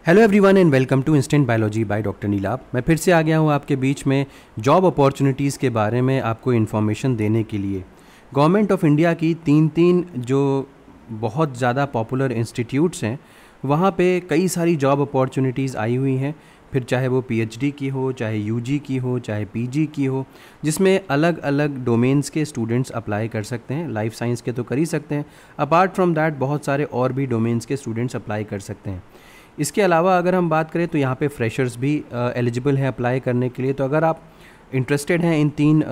Hello everyone and welcome to instant biology by doctor Neelabh. मैं फिर से आ गया हूँ आपके बीच में जॉब अपॉर्चुनिटीज़ के बारे में आपको इन्फॉर्मेशन देने के लिए। गवर्नमेंट ऑफ इंडिया की तीन जो बहुत ज़्यादा पॉपुलर इंस्टीट्यूट्स हैं वहाँ पे कई सारी जॉब अपॉर्चुनिटीज़ आई हुई हैं, फिर चाहे वो पीएचडी की हो, चाहे यूजी की हो, चाहे पीजी की हो, जिसमें अलग अलग डोमेन्स के स्टूडेंट्स अप्लाई कर सकते हैं। लाइफ साइंस के तो कर ही सकते हैं, अपार्ट फ्रॉम दैट बहुत सारे और भी डोमेन्स के स्टूडेंट्स अप्लाई कर सकते हैं। इसके अलावा अगर हम बात करें तो यहाँ पे फ्रेशर्स भी एलिजिबल हैं अप्लाई करने के लिए। तो अगर आप इंटरेस्टेड हैं इन तीन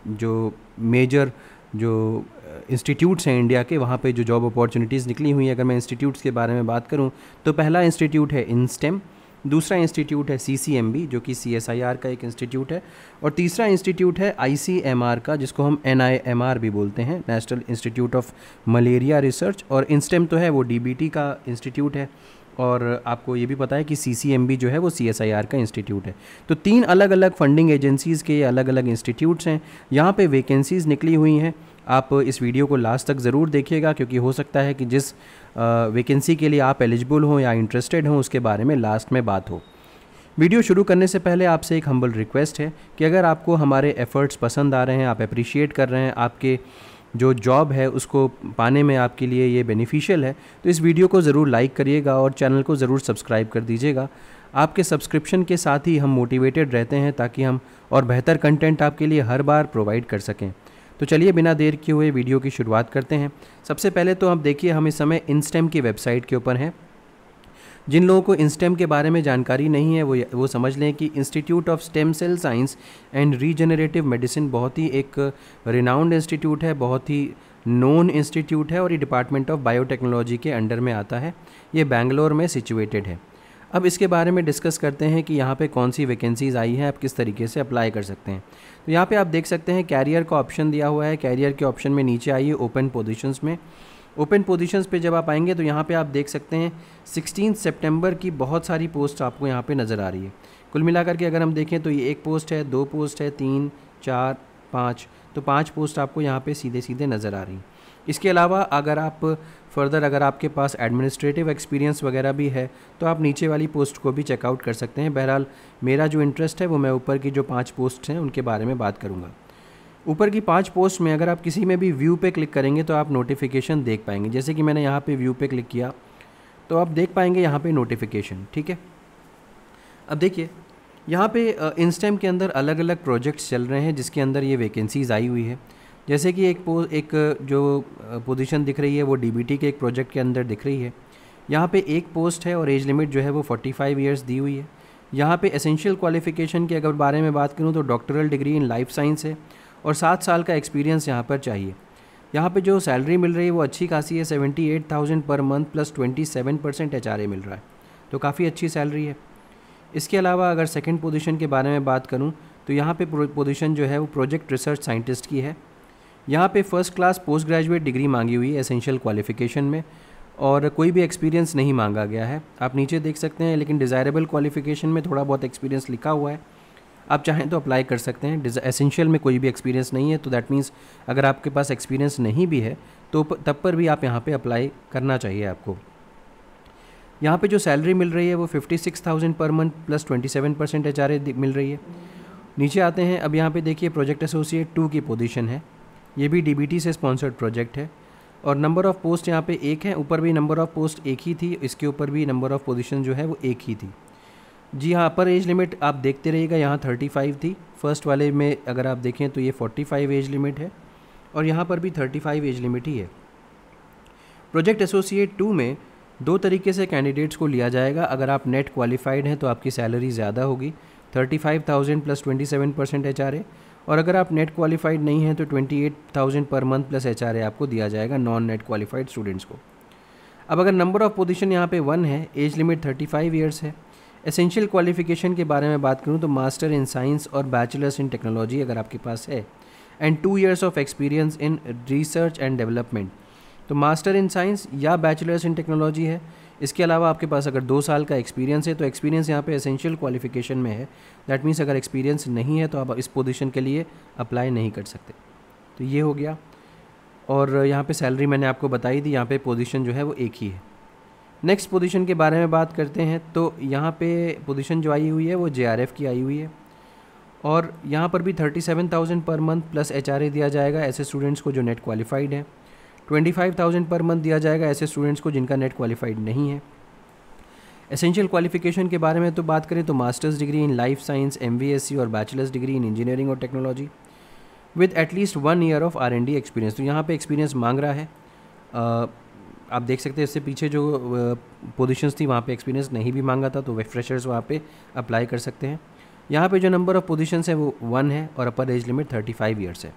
जो मेजर जो इंस्टीट्यूट्स हैं इंडिया के, वहाँ पे जो जॉब अपॉर्चुनिटीज़ निकली हुई हैं, अगर मैं इंस्टीट्यूट्स के बारे में बात करूँ तो पहला इंस्टीट्यूट है इंस्टेम, दूसरा इंस्टीट्यूट है सीसीएमबी जो कि सीएसआईआर का एक इंस्टीट्यूट है, और तीसरा इंस्टीट्यूट है आईसीएमआर का जिसको हम एनआईएमआर भी बोलते हैं, national institute of malaria research. और इंस्टेम तो है वो डीबीटी का इंस्टीट्यूट है, और आपको ये भी पता है कि सीसीएमबी जो है वो सीएसआईआर का इंस्टीट्यूट है। तो तीन अलग अलग फंडिंग एजेंसीज़ के अलग अलग इंस्टीट्यूट्स हैं, यहाँ पे वैकेंसीज़ निकली हुई हैं। आप इस वीडियो को लास्ट तक ज़रूर देखिएगा क्योंकि हो सकता है कि जिस वैकेंसी के लिए आप एलिजिबल हों या इंटरेस्टेड हों उसके बारे में लास्ट में बात हो। वीडियो शुरू करने से पहले आपसे एक हम्बल रिक्वेस्ट है कि अगर आपको हमारे एफ़र्ट्स पसंद आ रहे हैं, आप अप्रिशिएट कर रहे हैं, आपके जो जॉब है उसको पाने में आपके लिए ये बेनिफिशियल है, तो इस वीडियो को ज़रूर लाइक करिएगा और चैनल को ज़रूर सब्सक्राइब कर दीजिएगा। आपके सब्सक्रिप्शन के साथ ही हम मोटिवेटेड रहते हैं ताकि हम और बेहतर कंटेंट आपके लिए हर बार प्रोवाइड कर सकें। तो चलिए बिना देर किए हुए वीडियो की शुरुआत करते हैं। सबसे पहले तो आप देखिए हम इस समय इंस्टेम की वेबसाइट के ऊपर हैं। जिन लोगों को इंस्टेम के बारे में जानकारी नहीं है वो समझ लें कि institute of stem cell science and regenerative medicine बहुत ही एक रिनाउंड इंस्टीट्यूट है, बहुत ही नोन इंस्टीट्यूट है और ये डिपार्टमेंट ऑफ बायोटेक्नोलॉजी के अंडर में आता है। ये बेंगलोर में सिचुएटेड है। अब इसके बारे में डिस्कस करते हैं कि यहाँ पे कौन सी वैकेंसीज़ आई हैं, आप किस तरीके से अप्लाई कर सकते हैं। तो यहाँ पे आप देख सकते हैं कैरियर का ऑप्शन दिया हुआ है। कैरियर के ऑप्शन में नीचे आइए ओपन पोजीशंस में। ओपन पोजीशंस पे जब आप आएंगे तो यहाँ पे आप देख सकते हैं 16 सितंबर की बहुत सारी पोस्ट आपको यहाँ पे नज़र आ रही है। कुल मिलाकर के अगर हम देखें तो ये एक पोस्ट है, दो पोस्ट है, 3, 4, 5, तो 5 पोस्ट आपको यहाँ पे सीधे सीधे नज़र आ रही हैं। इसके अलावा अगर आपके पास एडमिनिस्ट्रेटिव एक्सपीरियंस वगैरह भी है तो आप नीचे वाली पोस्ट को भी चेकआउट कर सकते हैं। बहरहाल मेरा जो इंटरेस्ट है वो मैं ऊपर की जो 5 पोस्ट हैं उनके बारे में बात करूँगा। ऊपर की 5 पोस्ट में अगर आप किसी में भी व्यू पे क्लिक करेंगे तो आप नोटिफिकेशन देख पाएंगे। जैसे कि मैंने यहाँ पे व्यू पे क्लिक किया तो आप देख पाएंगे यहाँ पे नोटिफिकेशन, ठीक है। अब देखिए यहाँ पे इंस्टेम के अंदर अलग अलग प्रोजेक्ट्स चल रहे हैं जिसके अंदर ये वैकेंसीज़ आई हुई है। जैसे कि एक जो पोजीशन दिख रही है वो डीबीटी के एक प्रोजेक्ट के अंदर दिख रही है। यहाँ पे एक पोस्ट है और एज लिमिट जो है वो 45 ईयर्स दी हुई है। यहाँ पे एसेंशियल क्वालिफ़िकेशन के अगर बारे में बात करूँ तो doctoral degree in life science है और 7 साल का एक्सपीरियंस यहाँ पर चाहिए। यहाँ पे जो सैलरी मिल रही है वो अच्छी खासी है, 78,000 पर मंथ प्लस 27% एचआरए मिल रहा है, तो काफ़ी अच्छी सैलरी है। इसके अलावा अगर सेकंड पोजीशन के बारे में बात करूँ तो यहाँ पे पोजीशन जो है वो प्रोजेक्ट रिसर्च साइंटिस्ट की है। यहाँ पे first class post graduate degree मांगी हुई है एसेंशियल क्वालिफ़िकेशन में, और कोई भी एक्सपीरियंस नहीं मांगा गया है। आप नीचे देख सकते हैं, लेकिन डिज़ायरेबल क्वालिफ़िकेशन में थोड़ा बहुत एक्सपीरियंस लिखा हुआ है। आप चाहें तो अप्लाई कर सकते हैं। एसेंशियल में कोई भी एक्सपीरियंस नहीं है, तो दैट मीन्स अगर आपके पास एक्सपीरियंस नहीं भी है तो तब पर भी आप यहाँ पे अप्लाई करना चाहिए आपको। यहाँ पे जो सैलरी मिल रही है वो 56,000 पर मंथ प्लस 27% एचआरए मिल रही है। नीचे आते हैं, अब यहाँ पे देखिए प्रोजेक्ट एसोसिएट 2 की पोजीशन है। ये भी डीबीटी से स्पॉन्सर्ड प्रोजेक्ट है और नंबर ऑफ़ पोस्ट यहाँ पे एक है। ऊपर भी नंबर ऑफ़ पोस्ट एक ही थी, इसके ऊपर भी नंबर ऑफ़ पोजीशन जो है वो एक ही थी। जी हाँ, अपर एज लिमिट आप देखते रहिएगा, यहाँ 35 थी। फर्स्ट वाले में अगर आप देखें तो ये 45 एज लिमिट है और यहाँ पर भी 35 एज लिमिट ही है। प्रोजेक्ट एसोसिएट 2 में 2 तरीके से कैंडिडेट्स को लिया जाएगा। अगर आप नेट क्वालिफाइड हैं तो आपकी सैलरी ज़्यादा होगी, 35,000 प्लस 27% एचआरए, और अगर आप नेट क्वालिफाइड नहीं हैं तो 28,000 पर मंथ प्लस एचआरए आपको दिया जाएगा नॉन नेट क्वालिफाइड स्टूडेंट्स को। अब अगर नंबर ऑफ़ पोजीशन यहाँ पे 1 है, एज लिमिट 35 ईयर्स है। एसेंशियल क्वालिफ़िकेशन के बारे में बात करूँ तो मास्टर इन साइंस और बैचलर्स इन टेक्नोलॉजी अगर आपके पास है, and 2 years of experience in research and development. तो मास्टर इन साइंस या बैचलर्स इन टेक्नोलॉजी है। इसके अलावा आपके पास अगर 2 साल का एक्सपीरियंस है तो एक्सपीरियंस यहाँ पे एसेंशियल क्वालिफ़िकेशन में है। दैट मीन्स अगर एक्सपीरियंस नहीं है तो आप इस पोजीशन के लिए अप्लाई नहीं कर सकते। तो ये हो गया, और यहाँ पे सैलरी मैंने आपको बताई थी, यहाँ पे पोजीशन जो है वो एक ही है। नेक्स्ट पोजीशन के बारे में बात करते हैं तो यहाँ पे पोजीशन जो आई हुई है वो JRF की आई हुई है और यहाँ पर भी 37,000 पर मंथ प्लस HRA दिया जाएगा ऐसे स्टूडेंट्स को जो नेट क्वालिफाइड है। 25,000 पर मंथ दिया जाएगा ऐसे स्टूडेंट्स को जिनका नेट क्वालिफाइड नहीं है। एसेंशियल क्वालिफिकेशन के बारे में तो बात करें तो masters degree in life science, MVSC और बैचलर्स डिग्री इन इंजीनियरिंग और technology with at least 1 year of R&D experience. तो यहाँ पे एक्सपीरियंस मांग रहा है। आप देख सकते हैं इससे पीछे जो पोजीशंस थी वहाँ पे एक्सपीरियंस नहीं भी मांगा था, तो वे फ्रेशर्स वहाँ पे अप्लाई कर सकते हैं। यहाँ पे जो नंबर ऑफ़ पोजीशंस है वो 1 है और अपर एज लिमिट 35 ईयर्स है।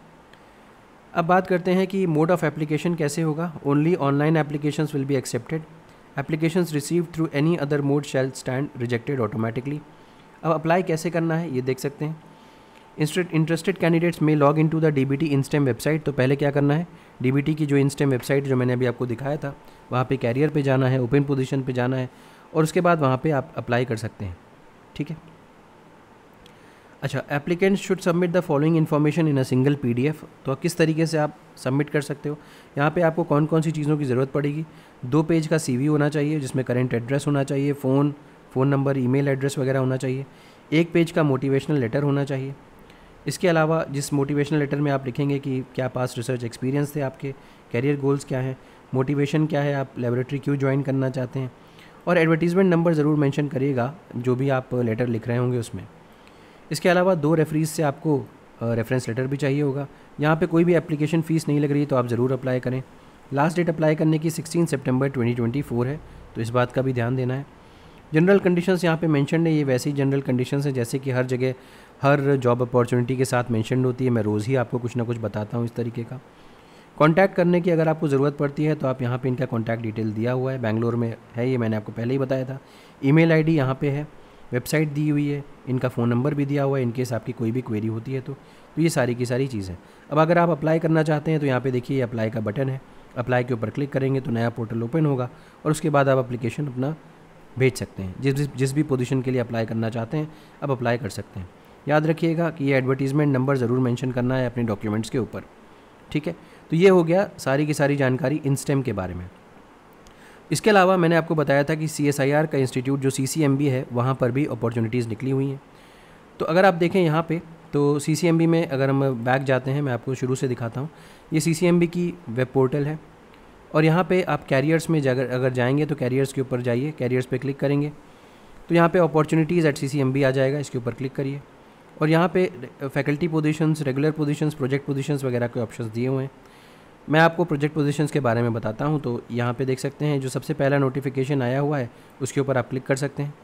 अब बात करते हैं कि मोड ऑफ़ एप्लीकेशन कैसे होगा। Only online applications will be accepted. Applications received through any other mode shall stand rejected automatically. अब अप्लाई कैसे करना है ये देख सकते हैं। Interested candidates may log in to the DBT InSTEM website. तो पहले क्या करना है, DBT की जो InSTEM वेबसाइट जो मैंने अभी आपको दिखाया था वहाँ पे कैरियर पे जाना है, ओपन पोजीशन पे जाना है और उसके बाद वहाँ पे आप अप्लाई कर सकते हैं। ठीक है। अच्छा, applicants should submit the following information in a single PDF। तो किस तरीके से आप सबमिट कर सकते हो, यहाँ पे आपको कौन कौन सी चीज़ों की ज़रूरत पड़ेगी। 2 पेज का CV होना चाहिए जिसमें करेंट एड्रेस होना चाहिए, फ़ोन नंबर, ईमेल एड्रेस वगैरह होना चाहिए। 1 पेज का मोटिवेशनल लेटर होना चाहिए। इसके अलावा जिस मोटिवेशनल लेटर में आप लिखेंगे कि क्या पास रिसर्च एक्सपीरियंस थे आपके, कैरियर गोल्स क्या हैं, मोटिवेशन क्या है, आप लेबोरेटरी क्यों ज्वाइन करना चाहते हैं, और एडवर्टीज़मेंट नंबर ज़रूर मेंशन करिएगा जो भी आप लेटर लिख रहे होंगे उसमें। इसके अलावा 2 रेफरीज से आपको रेफरेंस लेटर भी चाहिए होगा। यहाँ पे कोई भी एप्लीकेशन फ़ीस नहीं लग रही तो आप ज़रूर अप्लाई करें। लास्ट डेट अप्लाई करने की 16 सितंबर 2024 है, तो इस बात का भी ध्यान देना है। जनरल कंडीशंस यहाँ पे मेंशन है, ये वैसी जनरल कंडीशंस हैं जैसे कि हर जगह हर जॉब अपॉर्चुनिटी के साथ मेंशन होती है। मैं रोज़ ही आपको कुछ ना कुछ बताता हूँ इस तरीके का। कांटेक्ट करने की अगर आपको ज़रूरत पड़ती है तो आप यहाँ पे इनका कांटेक्ट डिटेल दिया हुआ है, बैंगलोर में है ये, मैंने आपको पहले ही बताया था। ईमेल आईडी यहाँ पे है, वेबसाइट दी हुई है, इनका फ़ोन नंबर भी दिया हुआ है इनकेस आपकी कोई भी क्वेरी होती है तो ये सारी की सारी चीज़ है। अब अगर आप अप्लाई करना चाहते हैं तो यहाँ पे देखिए अप्लाई का बटन है, अप्लाई के ऊपर क्लिक करेंगे तो नया पोर्टल ओपन होगा और उसके बाद आप एप्लीकेशन अपना भेज सकते हैं। जिस भी पोजीशन के लिए अप्लाई करना चाहते हैं आप अप्लाई कर सकते हैं। याद रखिएगा कि ये एडवर्टीज़मेंट नंबर ज़रूर मेंशन करना है अपने डॉक्यूमेंट्स के ऊपर। ठीक है, तो ये हो गया सारी की सारी जानकारी InSTEM के बारे में। इसके अलावा मैंने आपको बताया था कि CSIR का इंस्टीट्यूट जो CCMB है वहाँ पर भी अपॉर्चुनिटीज़ निकली हुई हैं। तो अगर आप देखें यहाँ पे तो CCMB में अगर हम बैक जाते हैं, मैं आपको शुरू से दिखाता हूँ। ये CCMB की वेब पोर्टल है और यहाँ पे आप कैरियर्स में अगर जाएंगे तो कैरियर्स के ऊपर जाइए, कैरियर्स पे क्लिक करेंगे तो यहाँ पे अपॉर्चुनिटीज़ एट CCMB आ जाएगा, इसके ऊपर क्लिक करिए और यहाँ पे faculty positions, regular positions, project positions वगैरह के ऑप्शंस दिए हुए हैं। मैं आपको प्रोजेक्ट पोजीशंस के बारे में बताता हूँ। तो यहाँ पे देख सकते हैं जो सबसे पहला नोटिफिकेशन आया हुआ है उसके ऊपर आप क्लिक कर सकते हैं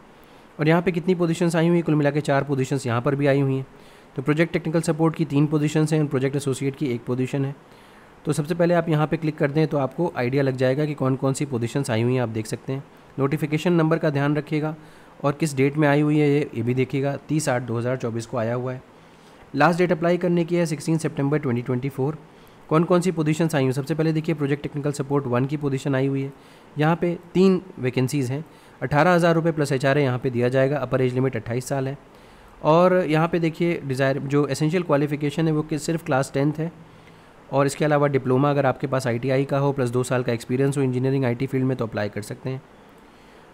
और यहाँ पे कितनी पोजीशंस आई हुई हैं, कुल मिला के 4 पोजीशंस यहाँ पर भी आई हुई हैं। तो प्रोजेक्ट टेक्निकल सपोर्ट की 3 पोजीशंस हैं और प्रोजेक्ट एसोसिएट की 1 पोजीशन है। तो सबसे पहले आप यहाँ पे क्लिक कर दें तो आपको आइडिया लग जाएगा कि कौन कौन सी पोजीशंस आई हुई हैं। आप देख सकते हैं नोटिफिकेशन नंबर का ध्यान रखिएगा और किस डेट में आई हुई है ये भी देखिएगा, 30/8/2024 को आया हुआ है। लास्ट डेट अप्लाई करने की है 16 सितंबर 2024। कौन कौन सी पोजीशंस आई हुई, सबसे पहले देखिए प्रोजेक्ट टेक्निकल सपोर्ट 1 की पोजीशन आई हुई है। यहाँ पे 3 वैकेंसीज़ हैं, 18,000 रुपये प्लस HRA यहाँ पे दिया जाएगा, अपर एज लिमिट 28 साल है। और यहाँ पे देखिए डिज़ायर जो एसेंशियल क्वालिफिकेशन है वो कि सिर्फ क्लास 10th है और इसके अलावा डिप्लोमा अगर आपके पास ITI का हो प्लस 2 साल का एक्सपीरियंस हो इंजीनियरिंग IT फील्ड में तो अप्लाई कर सकते हैं।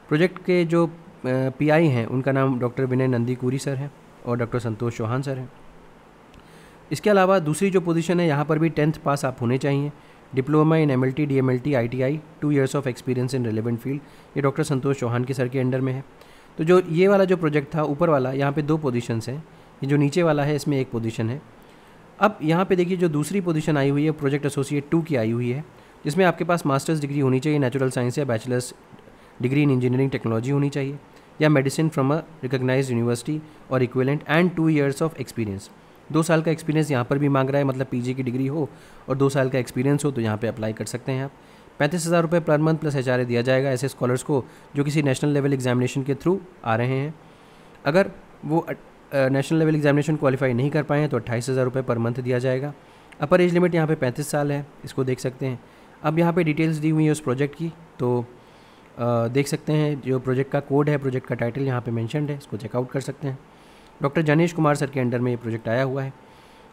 प्रोजेक्ट के जो PI हैं उनका नाम डॉक्टर विनय नंदीकुरी सर है और डॉक्टर संतोष चौहान सर हैं। इसके अलावा दूसरी जो पोजीशन है यहाँ पर भी 10th पास आप होने चाहिए, diploma in MLT DMLT ITI 2 years of experience in relevant field, ये डॉक्टर संतोष चौहान के सर के अंडर में है। तो जो ये वाला जो प्रोजेक्ट था ऊपर वाला, यहाँ पे 2 पोजीशंस हैं, ये जो नीचे वाला है इसमें 1 पोजीशन है। अब यहाँ पे देखिए जो दूसरी पोजीशन आई हुई है प्रोजेक्ट एसोसिएट 2 की आई हुई है, जिसमें आपके पास मास्टर्स डिग्री होनी चाहिए नेचुरल साइंस या bachelors degree in engineering technology होनी चाहिए या medicine from a recognised university और equivalent and 2 years of experience. 2 साल का एक्सपीरियंस यहाँ पर भी मांग रहा है, मतलब PG की डिग्री हो और 2 साल का एक्सपीरियंस हो तो यहाँ पे अप्लाई कर सकते हैं आप। 35,000 रुपये पर मंथ प्लस HRA दिया जाएगा ऐसे स्कॉलर्स को जो किसी नेशनल लेवल एग्जामिनेशन के थ्रू आ रहे हैं। अगर वो नेशनल लेवल एग्जामिनेशन क्वालिफाई नहीं कर पाए हैं तो 28,000 रुपये पर मंथ दिया जाएगा। अपर एज लिमिट यहाँ पे 35 साल है, इसको देख सकते हैं। अब यहाँ पे डिटेल्स दी हुई है उस प्रोजेक्ट की, तो देख सकते हैं जो प्रोजेक्ट का कोड है, प्रोजेक्ट का टाइटल यहाँ पे मेंशन्ड है, इसको चेकआउट कर सकते हैं। डॉक्टर जनेश कुमार सर के अंडर में ये प्रोजेक्ट आया हुआ है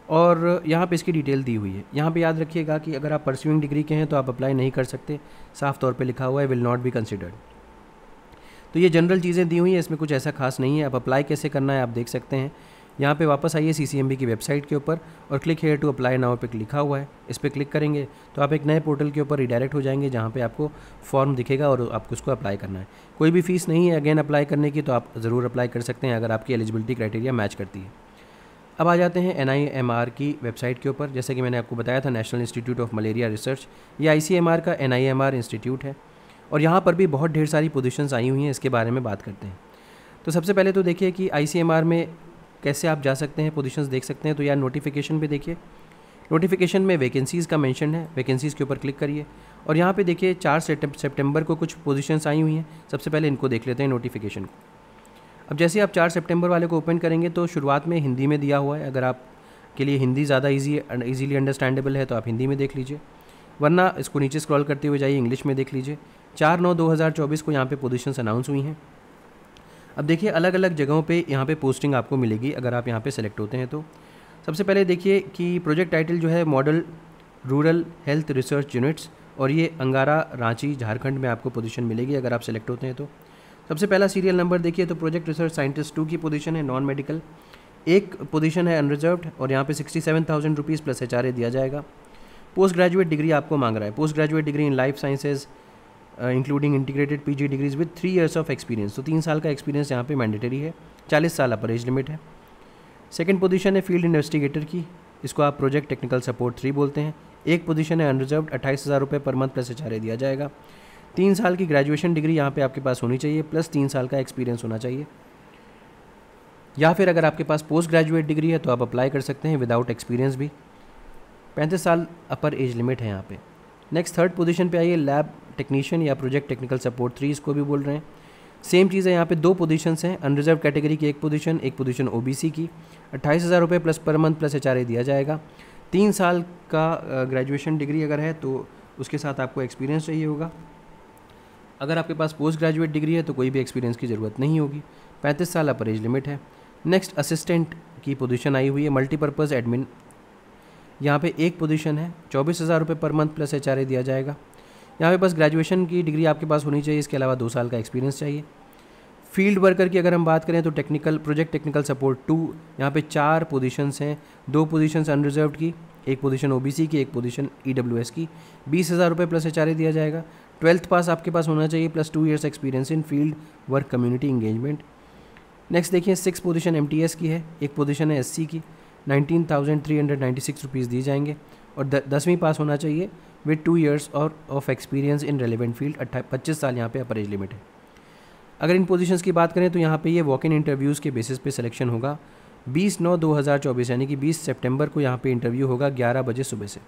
और यहाँ पे इसकी डिटेल दी हुई है। यहाँ पे याद रखिएगा कि अगर आप परस्यूइंग डिग्री के हैं तो आप अप्लाई नहीं कर सकते, साफ तौर पे लिखा हुआ है विल नॉट बी कंसिडर्ड। तो ये जनरल चीज़ें दी हुई हैं, इसमें कुछ ऐसा खास नहीं है। अब अप्लाई कैसे करना है आप देख सकते हैं। यहाँ पे वापस आइए CCMB की वेबसाइट के ऊपर और click here to apply now पे लिखा हुआ है, इस पर क्लिक करेंगे तो आप एक नए पोर्टल के ऊपर रिडायरेक्ट हो जाएंगे जहाँ पे आपको फॉर्म दिखेगा और आपको उसको अप्लाई करना है। कोई भी फ़ीस नहीं है अगेन अप्लाई करने की, तो आप ज़रूर अप्लाई कर सकते हैं अगर आपकी एलिजिबिलिटी क्राइटेरिया मैच करती है। अब आ जाते हैं NIMR की वेबसाइट के ऊपर। जैसे कि मैंने आपको बताया था, national institute of malaria research, ये ICMR का NIMR इंस्टीट्यूट है और यहाँ पर भी बहुत ढेर सारी पोजीशंस आई हुई हैं। इसके बारे में बात करते हैं। तो सबसे पहले तो देखिए कि ICMR में कैसे आप जा सकते हैं, पोजीशंस देख सकते हैं। तो यार नोटिफिकेशन पे देखिए, नोटिफिकेशन में वैकेंसीज़ का मेंशन है, वैकेंसीज़ के ऊपर क्लिक करिए और यहाँ पे देखिए 4 सितंबर को कुछ पोजीशंस आई हुई हैं। सबसे पहले इनको देख लेते हैं नोटिफिकेशन को। अब जैसे आप 4 सितंबर वाले को ओपन करेंगे तो शुरुआत में हिंदी में दिया हुआ है। अगर आप के लिए हिंदी ज़्यादा ईजीली अंडरस्टैंडेबल है तो आप हिंदी में देख लीजिए, वरना इसको नीचे स्क्रॉल करते हुए जाइए, इंग्लिश में देख लीजिए। 4/9/2024 को यहाँ पे पोजीशंस अनाउंस हुई हैं। अब देखिए अलग अलग जगहों पे यहाँ पे पोस्टिंग आपको मिलेगी अगर आप यहाँ पे सेलेक्ट होते हैं तो। सबसे पहले देखिए कि प्रोजेक्ट टाइटल जो है model rural health research units, और ये अंगारा रांची झारखंड में आपको पोजीशन मिलेगी अगर आप सेलेक्ट होते हैं तो। सबसे पहला सीरियल नंबर देखिए तो प्रोजेक्ट रिसर्च साइंटिस्ट 2 की पोजीशन है, नॉन मेडिकल। एक पोजीशन है अनरिजर्व्ड और यहाँ पे 67,000 रुपीज़ प्लस HRA दिया जाएगा। पोस्ट ग्रेजुएट डिग्री आपको मांग रहा है, post graduate degree in life sciences including integrated PG degrees with 3 years of experience. तो 3 साल का एक्सपीरियंस यहाँ पे मैंडेटरी है, 40 साल अपर एज लिमिट है। सेकंड पोजीशन है फील्ड इन्वेस्टिगेटर की, इसको आप प्रोजेक्ट टेक्निकल सपोर्ट 3 बोलते हैं। एक पोजीशन है अनरिजर्व्ड, 28,000 रुपये पर मंथ प्लस HRA दिया जाएगा। 3 साल की ग्रेजुएशन डिग्री यहाँ पे आपके पास होनी चाहिए प्लस 3 साल का एक्सपीरियंस होना चाहिए। या फिर अगर आपके पास पोस्ट ग्रेजुएट डिग्री है तो आप अप्लाई कर सकते हैं विदाउट एक्सपीरियंस भी। 35 साल अपर एज लिमिट है यहाँ पे। नेक्स्ट थर्ड पोजीशन पे आइए, लैब टेक्नीशियन या प्रोजेक्ट टेक्निकल सपोर्ट 3 इसको भी बोल रहे हैं। सेम चीज़ है, यहाँ पे 2 पोजीशंस हैं, अनरिजर्व कैटेगरी की एक पोजीशन OBC की। 28,000 रुपये plus per month plus HRA दिया जाएगा। 3 साल का ग्रेजुएशन डिग्री अगर है तो उसके साथ आपको एक्सपीरियंस चाहिए होगा। अगर आपके पास पोस्ट ग्रेजुएट डिग्री है तो कोई भी एक्सपीरियंस की ज़रूरत नहीं होगी। 35 साल अपर एज लिमिट है। नेक्स्ट असिस्टेंट की पोजीशन आई हुई है, मल्टीपर्पज़ एडमिन, यहाँ पे एक पोजीशन है, 24,000 रुपये पर मंथ प्लस HRA दिया जाएगा। यहाँ पे बस ग्रेजुएशन की डिग्री आपके पास होनी चाहिए, इसके अलावा 2 साल का एक्सपीरियंस चाहिए। फील्ड वर्कर की अगर हम बात करें तो प्रोजेक्ट टेक्निकल सपोर्ट 2, यहाँ पे 4 पोजीशंस हैं, 2 पोजीशंस अनरिजर्व्ड की, एक पोजीशन OBC की, एक पोजीशन EWS की। 20,000 रुपये प्लस HRA दिया जाएगा। 12th पास आपके पास होना चाहिए plus 2 years experience in field work community engagement. Next देखिए 6 पोजीशन MTS की है, एक पोजीशन है SC की, 19,396 रुपीज़ दिए जाएंगे और 10वीं पास होना चाहिए विद 2 years और of experience in relevant field. 25 साल यहाँ पे अपर एज लिमिट है। अगर इन पोजीशंस की बात करें तो यहाँ पे ये वॉक इन इंटरव्यूज़ के बेसिस पे सिलेक्शन होगा। 20/9/2024 यानी कि 20 सितंबर को यहाँ पे इंटरव्यू होगा 11 बजे सुबह से,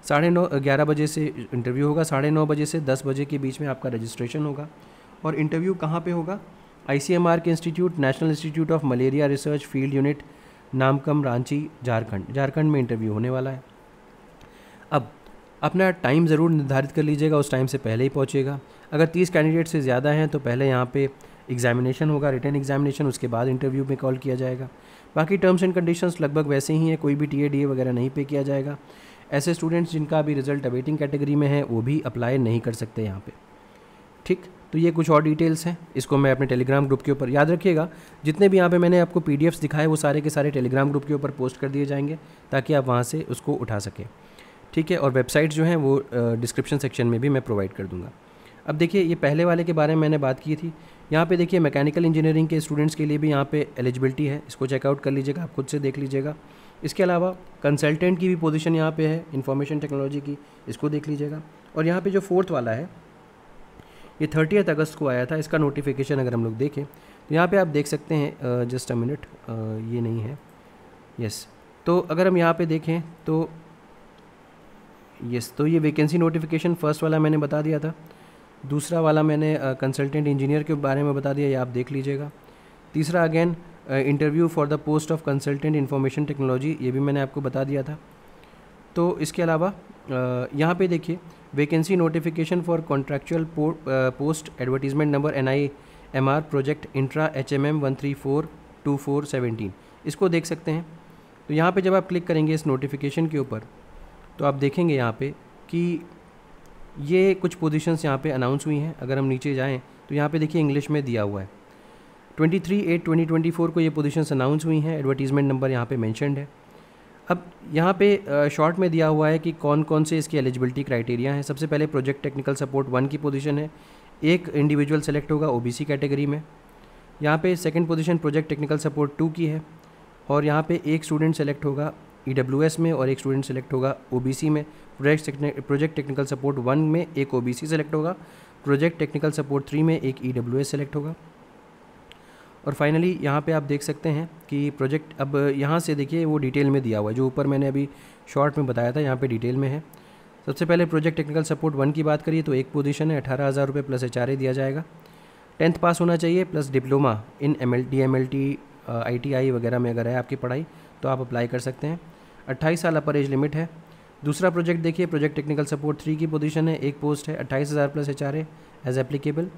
11:30 बजे से इंटरव्यू होगा, 9:30 बजे से 10 बजे के बीच में आपका रजिस्ट्रेशन होगा। और इंटरव्यू कहाँ पे होगा? ICMR के institute, national institute of malaria research field unit, Namkum, Ranchi, Jharkhand में इंटरव्यू होने वाला है। अब अपना टाइम ज़रूर निर्धारित कर लीजिएगा, उस टाइम से पहले ही पहुँचिएगा। अगर 30 कैंडिडेट से ज़्यादा हैं तो पहले यहाँ पे एग्जामिनेशन होगा, रिटन एग्जामिनेशन, उसके बाद इंटरव्यू में कॉल किया जाएगा। बाकी टर्म्स एंड कंडीशंस लगभग वैसे ही हैं, कोई भी TA DA वगैरह नहीं पे किया जाएगा। ऐसे स्टूडेंट्स जिनका अभी रिजल्ट अवेटिंग कैटेगरी में है वो भी अप्लाई नहीं कर सकते यहाँ पे, ठीक। तो ये कुछ और डिटेल्स हैं, इसको मैं अपने टेलीग्राम ग्रुप के ऊपर, याद रखिएगा जितने भी यहाँ पे मैंने आपको PDFs दिखाए वो सारे के सारे टेलीग्राम ग्रुप के ऊपर पोस्ट कर दिए जाएंगे ताकि आप वहाँ से उसको उठा सकें, ठीक है। और वेबसाइट जो हैं वो डिस्क्रिप्शन सेक्शन में भी मैं प्रोवाइड कर दूँगा। अब देखिए ये पहले वाले के बारे में मैंने बात की थी, यहाँ पे देखिए मैकेनिकल इंजीनियरिंग के स्टूडेंट्स के लिए भी यहाँ पे एलिजिबिलिटी है, इसको चेकआउट कर लीजिएगा, आप खुद से देख लीजिएगा। इसके अलावा कंसल्टेंट की भी पोजीशन यहाँ पे है, इंफॉर्मेशन टेक्नोलॉजी की, इसको देख लीजिएगा। और यहाँ पे जो 4th वाला है ये 30 अगस्त को आया था, इसका नोटिफिकेशन अगर हम लोग देखें तो यहाँ पे आप देख सकते हैं, जस्ट अ मिनट, ये नहीं है, यस। तो अगर हम यहाँ पे देखें तो यस, तो ये वैकेंसी नोटिफिकेशन फर्स्ट वाला मैंने बता दिया था, दूसरा वाला मैंने कंसल्टेंट इंजीनियर के बारे में बता दिया, ये आप देख लीजिएगा। तीसरा again interview for the post of consultant information technology, ये भी मैंने आपको बता दिया था। तो इसके अलावा यहाँ पे देखिए vacancy notification for contractual post advertisement number NIMR project intra HMM 1342417, इसको देख सकते हैं। तो यहाँ पे जब आप क्लिक करेंगे इस नोटिफिकेशन के ऊपर तो आप देखेंगे यहाँ पे कि ये कुछ पोजीशंस यहाँ पे अनाउंस हुई हैं। अगर हम नीचे जाएं तो यहाँ पे देखिए इंग्लिश में दिया हुआ है। 23/8/2024 को ये पोजीशंस अनाउंस हुई हैं, एडवर्टीज़मेंट नंबर यहाँ पे मेंशन्ड है। अब यहाँ पे शॉर्ट में दिया हुआ है कि कौन कौन से इसकी एलिजिबिलिटी क्राइटेरिया हैं। सबसे पहले प्रोजेक्ट टेक्निकल सपोर्ट 1 की पोजीशन है, एक इंडिविजुअल सेलेक्ट होगा ओबीसी कैटेगरी में। यहाँ पे second position project technical support 2 की है, और यहाँ पे एक स्टूडेंट सेलेक्ट होगा ईडब्ल्यूएस में और एक स्टूडेंट सेलेक्ट होगा ओबीसी में। प्रोजेक्ट टेक्निकल सपोर्ट 1 में एक ओबीसी सेलेक्ट होगा, प्रोजेक्ट टेक्निकल सपोर्ट 3 में एक ईडब्ल्यूएस सेलेक्ट होगा। और फाइनली यहाँ पे आप देख सकते हैं कि प्रोजेक्ट, अब यहाँ से देखिए वो डिटेल में दिया हुआ है, जो ऊपर मैंने अभी शॉर्ट में बताया था यहाँ पे डिटेल में है। सबसे पहले प्रोजेक्ट टेक्निकल सपोर्ट 1 की बात करिए तो एक पोजीशन है, 18,000 रुपये प्लस HRA दिया जाएगा। 10th पास होना चाहिए plus diploma in MLT ITI वगैरह में अगर है आपकी पढ़ाई तो आप अप्लाई कर सकते हैं। 28 साल अपर एज लिमिट है। दूसरा प्रोजेक्ट देखिए, प्रोजेक्ट टेक्निकल सपोर्ट 3 की पोजीशन है, एक पोस्ट है, 28,000 प्लस HRA एज एप्लीकेबल।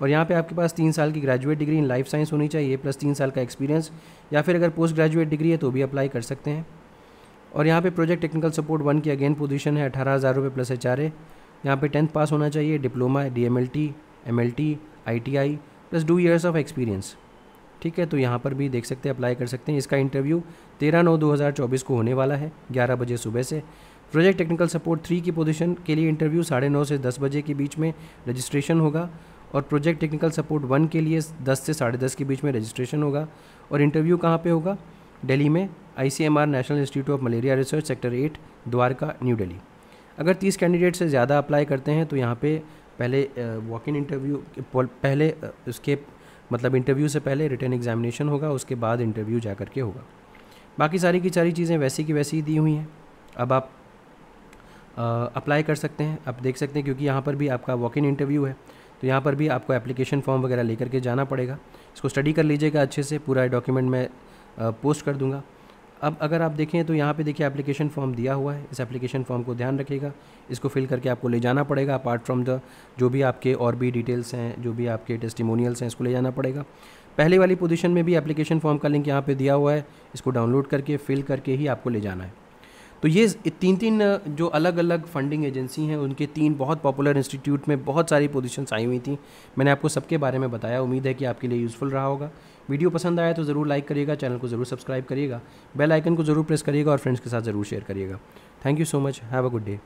और यहाँ पे आपके पास 3 साल की graduate degree in life science होनी चाहिए प्लस 3 साल का एक्सपीरियंस, या फिर अगर पोस्ट ग्रेजुएट डिग्री है तो भी अप्लाई कर सकते हैं। और यहाँ पे प्रोजेक्ट टेक्निकल सपोर्ट 1 की अगेन पोजीशन है, 18,000 रुपये प्लस HRA। यहाँ पे 10th पास होना चाहिए, diploma DMLT MLT ITI plus 2 years of experience. ठीक है, तो यहाँ पर भी देख सकते हैं, अप्लाई कर सकते हैं। इसका इंटरव्यू 13/9/2024 को होने वाला है 11 बजे सुबह से। प्रोजेक्ट टेक्निकल सपोर्ट 3 की पोजीशन के लिए इंटरव्यू 9:30 से 10 बजे के बीच में रजिस्ट्रेशन होगा, और प्रोजेक्ट टेक्निकल सपोर्ट 1 के लिए 10 से 10:30 के बीच में रजिस्ट्रेशन होगा। और इंटरव्यू कहाँ पे होगा? दिल्ली में ICMR national institute of malaria research sector 8 Dwarka new Delhi. अगर 30 कैंडिडेट से ज़्यादा अप्लाई करते हैं तो यहाँ पे पहले वॉक इन इंटरव्यू, पहले उसके मतलब इंटरव्यू से पहले रिटन एग्जामिनेशन होगा, उसके बाद इंटरव्यू जा कर के होगा। बाकी सारी की सारी चीज़ें वैसी की वैसी ही दी हुई हैं। अब आप अप्लाई कर सकते हैं। आप देख सकते हैं क्योंकि यहाँ पर भी आपका वॉक इन इंटरव्यू है, तो यहाँ पर भी आपको एप्लीकेशन फॉर्म वगैरह लेकर के जाना पड़ेगा। इसको स्टडी कर लीजिएगा अच्छे से, पूरा डॉक्यूमेंट मैं पोस्ट कर दूँगा। अब अगर आप देखें तो यहाँ पे देखिए एप्लीकेशन फॉर्म दिया हुआ है, इस एप्लीकेशन फॉर्म को ध्यान रखिएगा, इसको फिल करके आपको ले जाना पड़ेगा। अपार्ट फ्रॉम द जो भी आपके और भी डिटेल्स हैं, जो भी आपके टेस्टिमोनियल्स हैं, इसको ले जाना पड़ेगा। पहले वाली पोजीशन में भी एप्लीकेशन फॉर्म का लिंक यहाँ पे दिया हुआ है, इसको डाउनलोड करके फिल करके ही आपको ले जाना है। तो ये 3 जो अलग अलग फंडिंग एजेंसी हैं, उनके 3 बहुत पॉपुलर इंस्टीट्यूट में बहुत सारी पोजीशंस आई हुई थी। मैंने आपको सबके बारे में बताया, उम्मीद है कि आपके लिए यूज़फुल रहा होगा। वीडियो पसंद आया तो ज़रूर लाइक करिएगा, चैनल को ज़रूर सब्सक्राइब करिएगा, बेल आइकन को ज़रूर प्रेस करिएगा और फ्रेंड्स के साथ ज़रूर शेयर करिएगा। Thank you so much, have a good day.